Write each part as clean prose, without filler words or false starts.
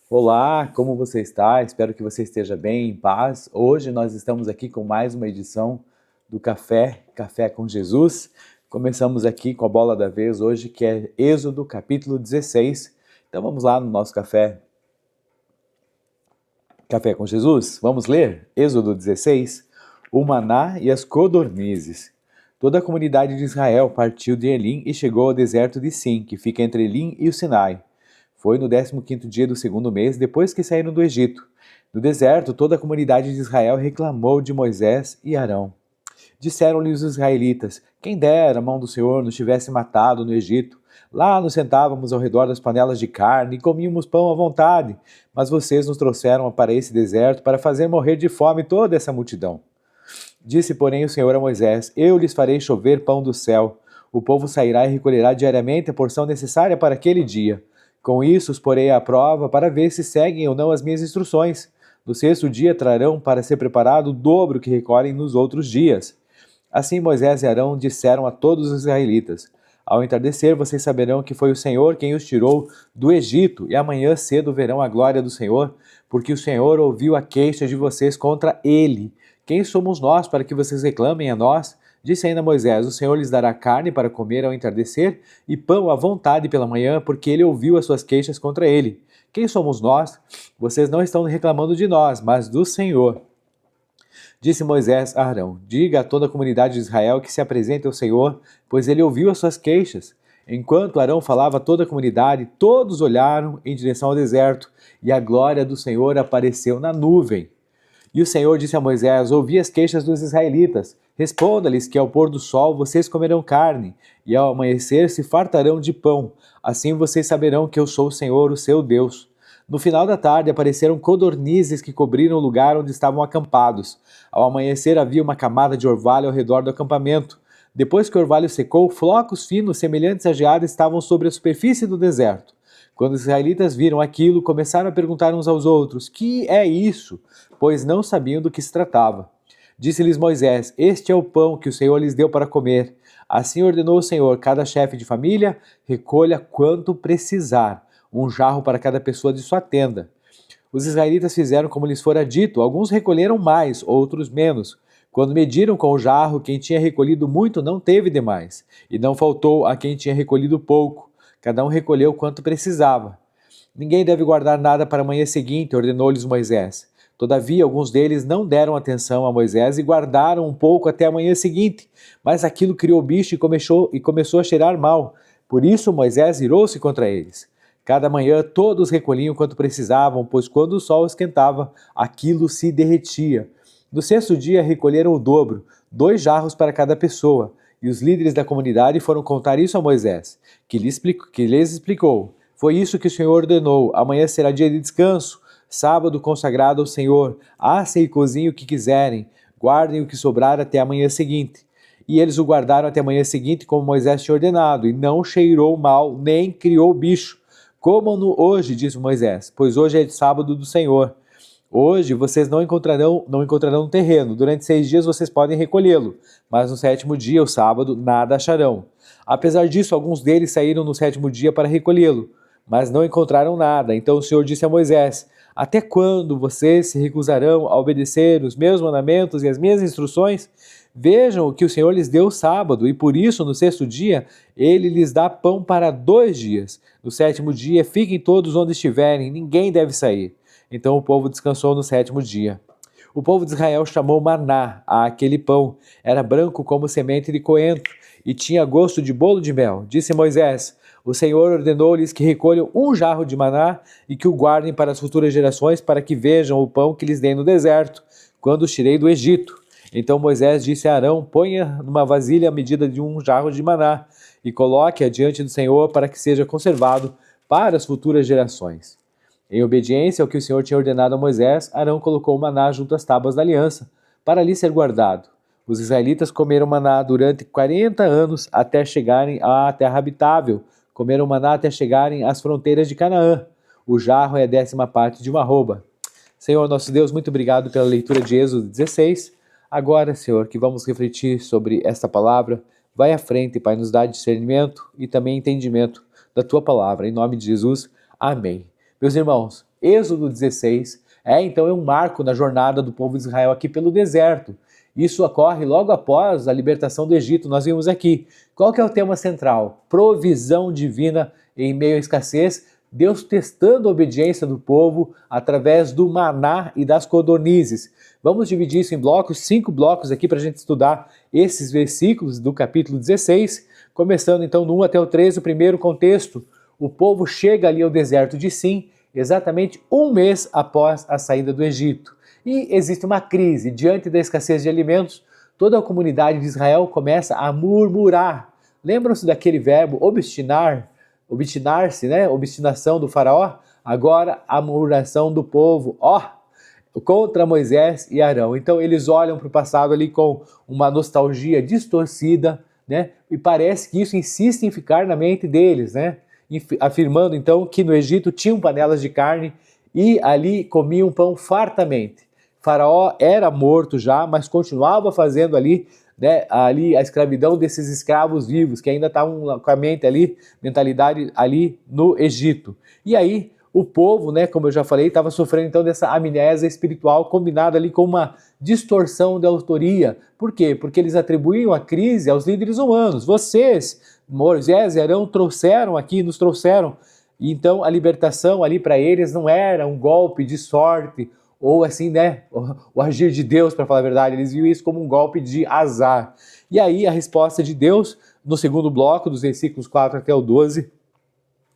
Olá, como você está? Espero que você esteja bem, em paz. Hoje nós estamos aqui com mais uma edição do Café com Jesus. Começamos aqui com a bola da vez hoje, que é Êxodo capítulo 16. Então vamos lá no nosso Café com Jesus. Vamos ler Êxodo 16, o maná e as codornizes. Toda a comunidade de Israel partiu de Elim e chegou ao deserto de Sim, que fica entre Elim e o Sinai. Foi no 15º dia do segundo mês, depois que saíram do Egito. No deserto, toda a comunidade de Israel reclamou de Moisés e Arão. Disseram-lhe os israelitas: quem dera a mão do Senhor nos tivesse matado no Egito. Lá nos sentávamos ao redor das panelas de carne e comíamos pão à vontade. Mas vocês nos trouxeram para esse deserto para fazer morrer de fome toda essa multidão. Disse, porém, o Senhor a Moisés: eu lhes farei chover pão do céu. O povo sairá e recolherá diariamente a porção necessária para aquele dia. Com isso os porei à prova para ver se seguem ou não as minhas instruções. No sexto dia trarão para ser preparado o dobro que recolhem nos outros dias. Assim Moisés e Arão disseram a todos os israelitas: ao entardecer vocês saberão que foi o Senhor quem os tirou do Egito, e amanhã cedo verão a glória do Senhor, porque o Senhor ouviu a queixa de vocês contra ele. Quem somos nós para que vocês reclamem a nós? Disse ainda Moisés: o Senhor lhes dará carne para comer ao entardecer e pão à vontade pela manhã, porque ele ouviu as suas queixas contra ele. Quem somos nós? Vocês não estão reclamando de nós, mas do Senhor. Disse Moisés a Arão: diga a toda a comunidade de Israel que se apresente ao Senhor, pois ele ouviu as suas queixas. Enquanto Arão falava a toda a comunidade, todos olharam em direção ao deserto, e a glória do Senhor apareceu na nuvem. E o Senhor disse a Moisés: ouvi as queixas dos israelitas. Responda-lhes que ao pôr do sol vocês comerão carne, e ao amanhecer se fartarão de pão. Assim vocês saberão que eu sou o Senhor, o seu Deus. No final da tarde apareceram codornizes que cobriram o lugar onde estavam acampados. Ao amanhecer havia uma camada de orvalho ao redor do acampamento. Depois que o orvalho secou, flocos finos semelhantes a geada estavam sobre a superfície do deserto. Quando os israelitas viram aquilo, começaram a perguntar uns aos outros: que é isso? Pois não sabiam do que se tratava. Disse-lhes Moisés: este é o pão que o Senhor lhes deu para comer. Assim ordenou o Senhor: cada chefe de família recolha quanto precisar, um jarro para cada pessoa de sua tenda. Os israelitas fizeram como lhes fora dito, alguns recolheram mais, outros menos. Quando mediram com o jarro, quem tinha recolhido muito não teve demais, e não faltou a quem tinha recolhido pouco. Cada um recolheu quanto precisava. Ninguém deve guardar nada para a manhã seguinte, ordenou-lhes Moisés. Todavia, alguns deles não deram atenção a Moisés e guardaram um pouco até a manhã seguinte. Mas aquilo criou bicho e começou a cheirar mal. Por isso Moisés irou-se contra eles. Cada manhã todos recolhiam quanto precisavam, pois quando o sol esquentava, aquilo se derretia. No sexto dia recolheram o dobro, 2 jarros para cada pessoa. E os líderes da comunidade foram contar isso a Moisés, que lhes explicou: foi isso que o Senhor ordenou, amanhã será dia de descanso, sábado consagrado ao Senhor, assem e cozinhem o que quiserem, guardem o que sobrar até a manhã seguinte. E eles o guardaram até a manhã seguinte, como Moisés tinha ordenado, e não cheirou mal, nem criou bicho. Comam-no hoje, disse Moisés, pois hoje é sábado do Senhor. Hoje vocês não encontrarão um terreno. Durante 6 dias vocês podem recolhê-lo, mas no sétimo dia, o sábado, nada acharão. Apesar disso, alguns deles saíram no sétimo dia para recolhê-lo, mas não encontraram nada. Então o Senhor disse a Moisés: até quando vocês se recusarão a obedecer os meus mandamentos e as minhas instruções? Vejam que o Senhor lhes deu o sábado, e por isso, no sexto dia, ele lhes dá pão para 2 dias. No sétimo dia, fiquem todos onde estiverem, ninguém deve sair. Então o povo descansou no sétimo dia. O povo de Israel chamou maná àquele pão. Era branco como semente de coentro e tinha gosto de bolo de mel. Disse Moisés: o Senhor ordenou-lhes que recolham 1 jarro de maná e que o guardem para as futuras gerações, para que vejam o pão que lhes dei no deserto, quando os tirei do Egito. Então Moisés disse a Arão: ponha numa vasilha a medida de 1 jarro de maná e coloque-a diante do Senhor para que seja conservado para as futuras gerações. Em obediência ao que o Senhor tinha ordenado a Moisés, Arão colocou o maná junto às tábuas da aliança, para ali ser guardado. Os israelitas comeram maná durante 40 anos até chegarem à terra habitável. Comeram maná até chegarem às fronteiras de Canaã. O jarro é a 10ª parte de uma arroba. Senhor nosso Deus, muito obrigado pela leitura de Êxodo 16. Agora, Senhor, que vamos refletir sobre esta palavra, vai à frente, Pai, nos dá discernimento e também entendimento da Tua palavra. Em nome de Jesus, amém. Meus irmãos, Êxodo 16, então é um marco na jornada do povo de Israel aqui pelo deserto. Isso ocorre logo após a libertação do Egito, nós vimos aqui. Qual que é o tema central? Provisão divina em meio à escassez, Deus testando a obediência do povo através do maná e das codornizes. Vamos dividir isso em blocos, 5 blocos aqui para a gente estudar esses versículos do capítulo 16, começando então do 1 até o 13, o primeiro contexto. O povo chega ali ao deserto de Sim, exatamente um mês após a saída do Egito. E existe uma crise. Diante da escassez de alimentos, toda a comunidade de Israel começa a murmurar. Lembram-se daquele verbo obstinar? Obstinar-se, né? Obstinação do faraó. Agora a murmuração do povo, contra Moisés e Arão. Então eles olham para o passado ali com uma nostalgia distorcida, né? E parece que isso insiste em ficar na mente deles, né? Afirmando então que no Egito tinham panelas de carne e ali comiam pão fartamente. Faraó era morto já, mas continuava fazendo ali, né, ali a escravidão desses escravos vivos, que ainda estavam com a mente ali, mentalidade ali no Egito. E aí o povo, né, como eu já falei, estava sofrendo então dessa amnésia espiritual combinada ali com uma distorção de autoria. Por quê? Porque eles atribuíam a crise aos líderes humanos. Vocês, Moisés e Arão, nos trouxeram. E então a libertação ali para eles não era um golpe de sorte, ou assim, né, o agir de Deus, para falar a verdade, eles viam isso como um golpe de azar. E aí a resposta de Deus, no segundo bloco, dos versículos 4 até o 12,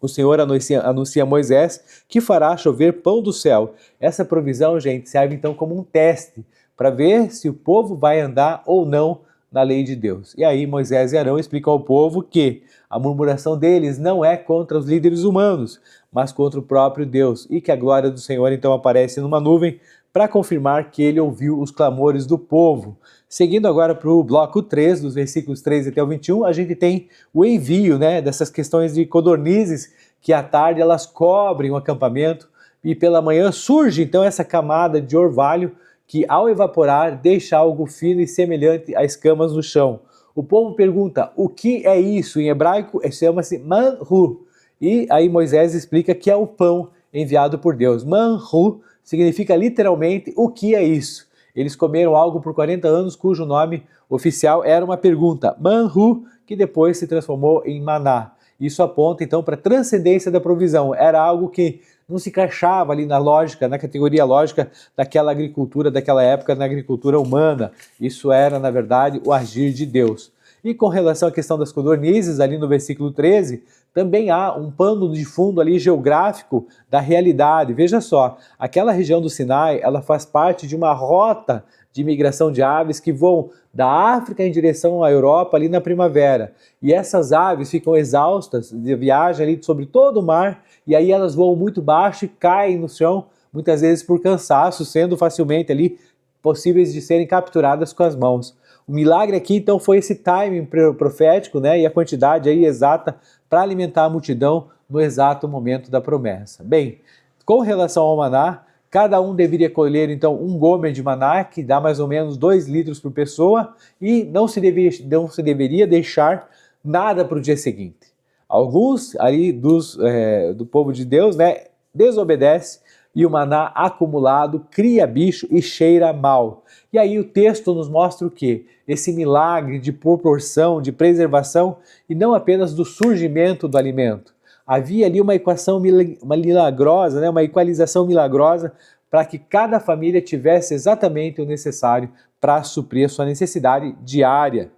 o Senhor anuncia a Moisés que fará chover pão do céu. Essa provisão, gente, serve então como um teste para ver se o povo vai andar ou não na lei de Deus. E aí Moisés e Arão explicam ao povo que a murmuração deles não é contra os líderes humanos, mas contra o próprio Deus, e que a glória do Senhor então aparece numa nuvem para confirmar que ele ouviu os clamores do povo. Seguindo agora para o bloco 3, dos versículos 13 até o 21, a gente tem o envio, né, dessas questões de codornizes, que à tarde elas cobrem o acampamento, e pela manhã surge então essa camada de orvalho que ao evaporar deixa algo fino e semelhante a escamas no chão. O povo pergunta, o que é isso? Em hebraico chama-se manhu. E aí Moisés explica que é o pão enviado por Deus. Manhu significa literalmente o que é isso. Eles comeram algo por 40 anos cujo nome oficial era uma pergunta, manhu, que depois se transformou em maná. Isso aponta então para a transcendência da provisão. Era algo que não se encaixava ali na lógica, na categoria lógica daquela agricultura, daquela época, na agricultura humana. Isso era, na verdade, o agir de Deus. E com relação à questão das codornizes, ali no versículo 13, também há um pano de fundo ali geográfico da realidade. Veja só, aquela região do Sinai, ela faz parte de uma rota de migração de aves que vão da África em direção à Europa ali na primavera. E essas aves ficam exaustas de viagem ali sobre todo o mar, e aí elas voam muito baixo e caem no chão, muitas vezes por cansaço, sendo facilmente ali possíveis de serem capturadas com as mãos. O milagre aqui então foi esse timing profético, né, e a quantidade aí exata para alimentar a multidão no exato momento da promessa. Bem, com relação ao maná, cada um deveria colher então um gomer de maná, que dá mais ou menos 2 litros por pessoa, e não se deveria deixar nada para o dia seguinte. Alguns ali do povo de Deus, né, desobedece, e o maná acumulado cria bicho e cheira mal. E aí o texto nos mostra o quê? Esse milagre de proporção, de preservação, e não apenas do surgimento do alimento. Havia ali uma equação milagrosa, né? Uma equalização milagrosa para que cada família tivesse exatamente o necessário para suprir a sua necessidade diária.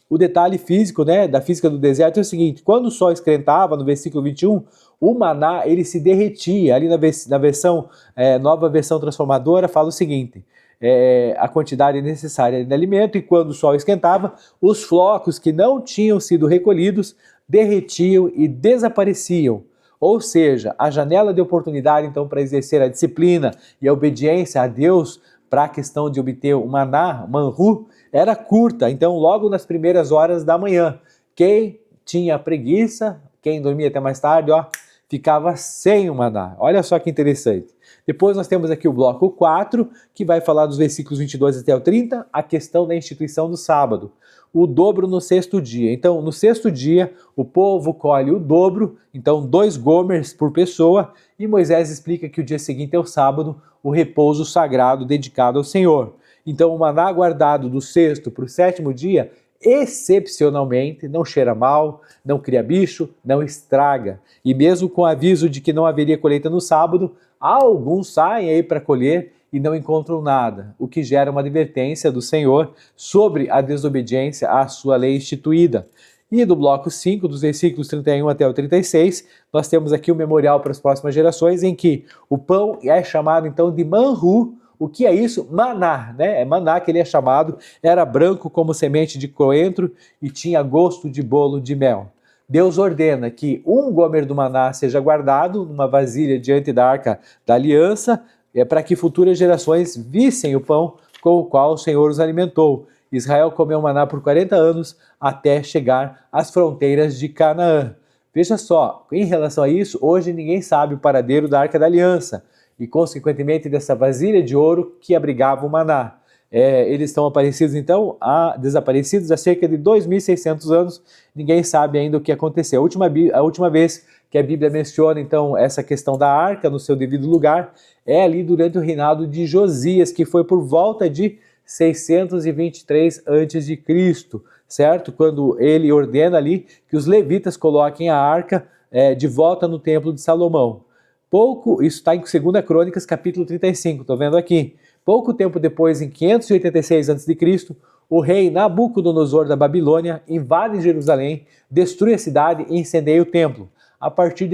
O detalhe físico, né, da física do deserto é o seguinte, quando o sol esquentava, no versículo 21, o maná ele se derretia. Ali na versão, nova versão transformadora fala o seguinte, a quantidade necessária de alimento, e quando o sol esquentava, os flocos que não tinham sido recolhidos derretiam e desapareciam. Ou seja, a janela de oportunidade então para exercer a disciplina e a obediência a Deus para a questão de obter o maná, manhu, era curta. Então logo nas primeiras horas da manhã, quem tinha preguiça, quem dormia até mais tarde, ficava sem o maná. Olha só que interessante. Depois nós temos aqui o bloco 4, que vai falar dos versículos 22 até o 30, a questão da instituição do sábado. O dobro no sexto dia. Então, no sexto dia, o povo colhe o dobro, então 2 gomers por pessoa, e Moisés explica que o dia seguinte é o sábado, o repouso sagrado dedicado ao Senhor. Então, o maná guardado do sexto para o sétimo dia, excepcionalmente, não cheira mal, não cria bicho, não estraga. E mesmo com aviso de que não haveria colheita no sábado, alguns saem aí para colher e não encontram nada, o que gera uma advertência do Senhor sobre a desobediência à sua lei instituída. E do bloco 5, dos versículos 31 até o 36, nós temos aqui o memorial para as próximas gerações, em que o pão é chamado então de manru. O que é isso? Maná, né? É maná que ele é chamado, era branco como semente de coentro e tinha gosto de bolo de mel. Deus ordena que 1 gomer do maná seja guardado numa vasilha diante da arca da aliança, para que futuras gerações vissem o pão com o qual o Senhor os alimentou. Israel comeu maná por 40 anos até chegar às fronteiras de Canaã. Veja só, em relação a isso, hoje ninguém sabe o paradeiro da arca da aliança e, consequentemente, dessa vasilha de ouro que abrigava o maná. Eles estão desaparecidos há cerca de 2.600 anos, ninguém sabe ainda o que aconteceu. A última vez que a Bíblia menciona, então, essa questão da arca no seu devido lugar, é ali durante o reinado de Josias, que foi por volta de 623 a.C., certo? Quando ele ordena ali que os levitas coloquem a arca de volta no templo de Salomão. Isso está em 2 Crônicas, capítulo 35, estou vendo aqui. Pouco tempo depois, em 586 a.C., o rei Nabucodonosor da Babilônia invade Jerusalém, destrói a cidade e incendeia o templo. A partir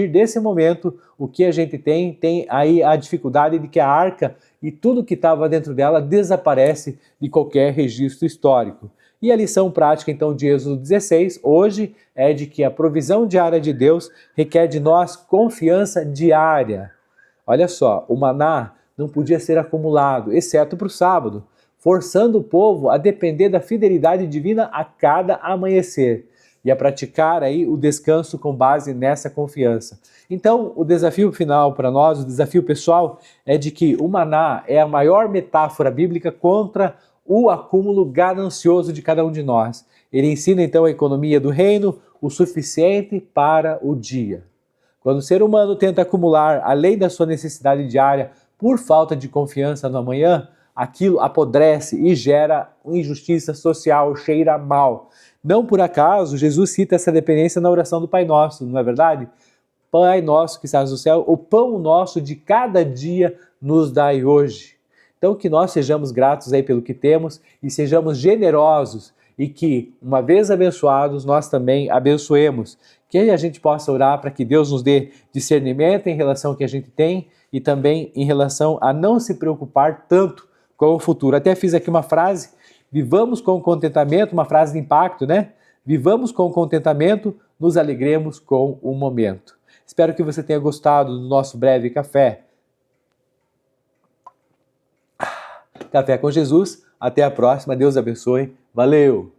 desse momento, o que a gente tem aí a dificuldade de que a arca e tudo que estava dentro dela desaparece de qualquer registro histórico. E a lição prática, então, de Êxodo 16, hoje, é de que a provisão diária de Deus requer de nós confiança diária. Olha só, o maná não podia ser acumulado, exceto para o sábado, forçando o povo a depender da fidelidade divina a cada amanhecer e a praticar aí o descanso com base nessa confiança. Então, o desafio final para nós, o desafio pessoal, é de que o maná é a maior metáfora bíblica contra o acúmulo ganancioso de cada um de nós. Ele ensina então a economia do reino, o suficiente para o dia. Quando o ser humano tenta acumular além da sua necessidade diária por falta de confiança no amanhã, aquilo apodrece e gera injustiça social, cheira mal. Não por acaso, Jesus cita essa dependência na oração do Pai Nosso, não é verdade? Pai nosso que estás no céu, o pão nosso de cada dia nos dai hoje. Então que nós sejamos gratos aí pelo que temos e sejamos generosos e que, uma vez abençoados, nós também abençoemos. Que a gente possa orar para que Deus nos dê discernimento em relação ao que a gente tem e também em relação a não se preocupar tanto com o futuro. Até fiz aqui uma frase: vivamos com contentamento, uma frase de impacto, né? Vivamos com contentamento, nos alegremos com o momento. Espero que você tenha gostado do nosso breve café. Café com Jesus. Até a próxima. Deus abençoe. Valeu!